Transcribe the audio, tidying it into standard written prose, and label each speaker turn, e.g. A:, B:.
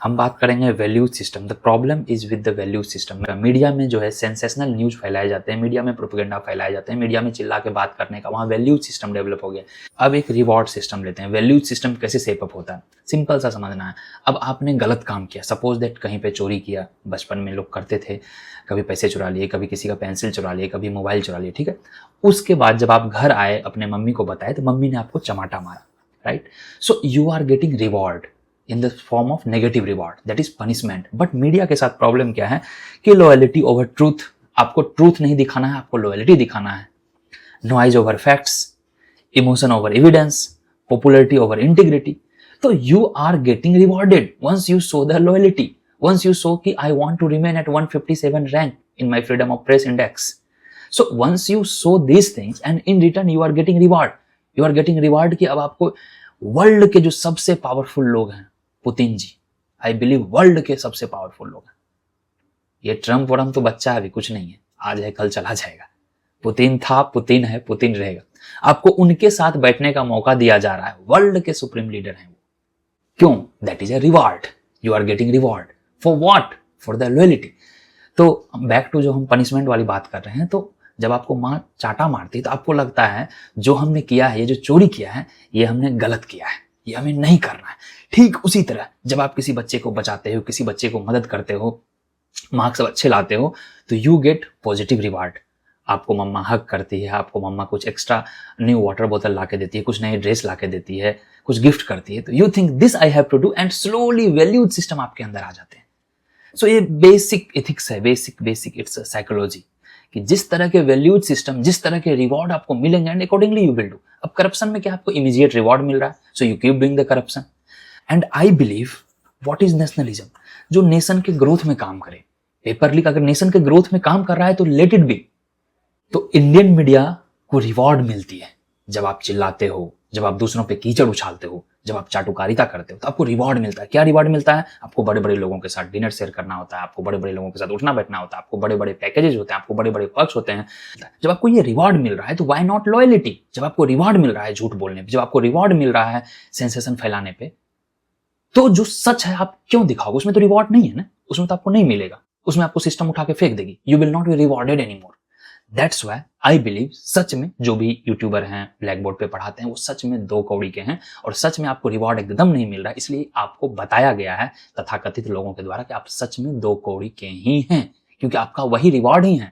A: हम बात करेंगे values system. The problem is with the values system. Media में जो है सेंसेशनल न्यूज फैलाए जाते हैं, मीडिया में प्रोपेगेंडा फैलाए जाते हैं, मीडिया में चिल्ला के बात करने का, वहाँ वैल्यूज सिस्टम डेवलप हो गया। अब एक रिवॉर्ड सिस्टम लेते हैं। वैल्यूज सिस्टम कैसे सेप अप होता है, सिंपल सा समझना है। अब आपने गलत काम किया, सपोज दैट कहीं पे चोरी किया, बचपन में लोग करते थे, कभी पैसे चुरा लिए, कभी किसी का पेंसिल चुरा लिए, कभी मोबाइल चुरा लिए, ठीक है। उसके बाद जब आप घर आए, अपने मम्मी को बताए, तो मम्मी ने आपको चमाटा मारा, right. So you are getting reward in the form of negative reward, that is punishment. But media के साथ प्रॉब्लम क्या है कि लॉयल्टी ओवर ट्रूथ। आपको ट्रूथ नहीं दिखाना है, आपको लॉयल्टी दिखाना है। Noise over facts, emotion over evidence, popularity over integrity. तो you are getting rewarded once you show the loyalty, once you show कि I want to remain at 157 rank in my freedom of press index. So once you show these things and in return you are getting reward. You are getting reward कि अब आपको world के जो सबसे powerful लोग हैं, Putin ji, I believe world के सबसे पावरफुल लोग हैं। ये ट्रम्प वरम तो बच्चा है, अभी कुछ नहीं है, आज है कल चला जाएगा। पुतिन था, पुतिन है, पुतिन रहेगा। आपको उनके साथ बैठने का मौका दिया जा रहा है, वर्ल्ड के सुप्रीम लीडर हैं वो। क्यों? That is a reward. You are getting reward for what? For the loyalty. तो बैक टू जो हम पनिशमेंट वाली बात कर रहे हैं, तो जब आपको माँ चाटा मारती है तो आपको लगता है जो हमने किया है, ये जो चोरी किया है, ये हमने गलत किया है, ये हमें नहीं करना है। ठीक उसी तरह जब आप किसी बच्चे को बचाते हो, किसी बच्चे को मदद करते हो, मार्क्स अच्छे लाते हो, तो यू गेट पॉजिटिव रिवार्ड। आपको मम्मा हक करती है, आपको मम्मा कुछ एक्स्ट्रा न्यू वाटर बोतल ला के देती है, कुछ नई ड्रेस ला के देती है, कुछ गिफ्ट करती है, तो you think this I have to do, and slowly values system आपके अंदर आ जाते हैं। सो ये बेसिक एथिक्स है, बेसिक इट्स साइकोलॉजी, कि जिस तरह के वैल्यूज सिस्टम, जिस तरह के रिवॉर्ड आपको मिलेंगे and accordingly you will do. अब करप्शन में क्या आपको इमीडिएट रिवॉर्ड मिल रहा है, so you keep doing the corruption. And I believe what is nationalism, जो नेशन के ग्रोथ में काम करे। पेपर लीक अगर नेशन के ग्रोथ में काम कर रहा है तो लेट इट बी। तो इंडियन मीडिया को रिवॉर्ड मिलती है जब आप चिल्लाते हो, जब आप दूसरों पे कीचड़ उछालते हो, जब आप चाटुकारिता करते हो, तो आपको रिवॉर्ड मिलता है। क्या रिवॉर्ड मिलता है? आपको बड़े बड़े लोगों के साथ डिनर शेयर करना होता है, आपको बड़े बड़े लोगों के साथ उठना बैठना होता है, आपको बड़े बड़े पैकेजेस होते हैं, आपको बड़े बड़े पर्क्स होते हैं। जब आपको ये रिवॉर्ड मिल रहा है तो व्हाई नॉट लॉयल्टी? जब आपको रिवॉर्ड मिल रहा है झूठ बोलने पे, जब आपको रिवॉर्ड मिल रहा है सेंसेशन फैलाने पे, तो जो सच है आप क्यों दिखाओगे? उसमें तो रिवॉर्ड नहीं है ना, उसमें तो आपको नहीं मिलेगा, उसमें आपको सिस्टम उठा के फेंक देगी। You will not be rewarded anymore. That's why I believe सच में जो भी यूट्यूबर हैं, ब्लैक बोर्ड पे पढ़ाते हैं, वो सच में दो कौड़ी के हैं, और सच में आपको रिवॉर्ड एकदम नहीं मिल रहा है। इसलिए आपको बताया गया है तथाकथित लोगों के द्वारा कि आप सच में दो कौड़ी के ही हैं, क्योंकि आपका वही रिवॉर्ड ही है।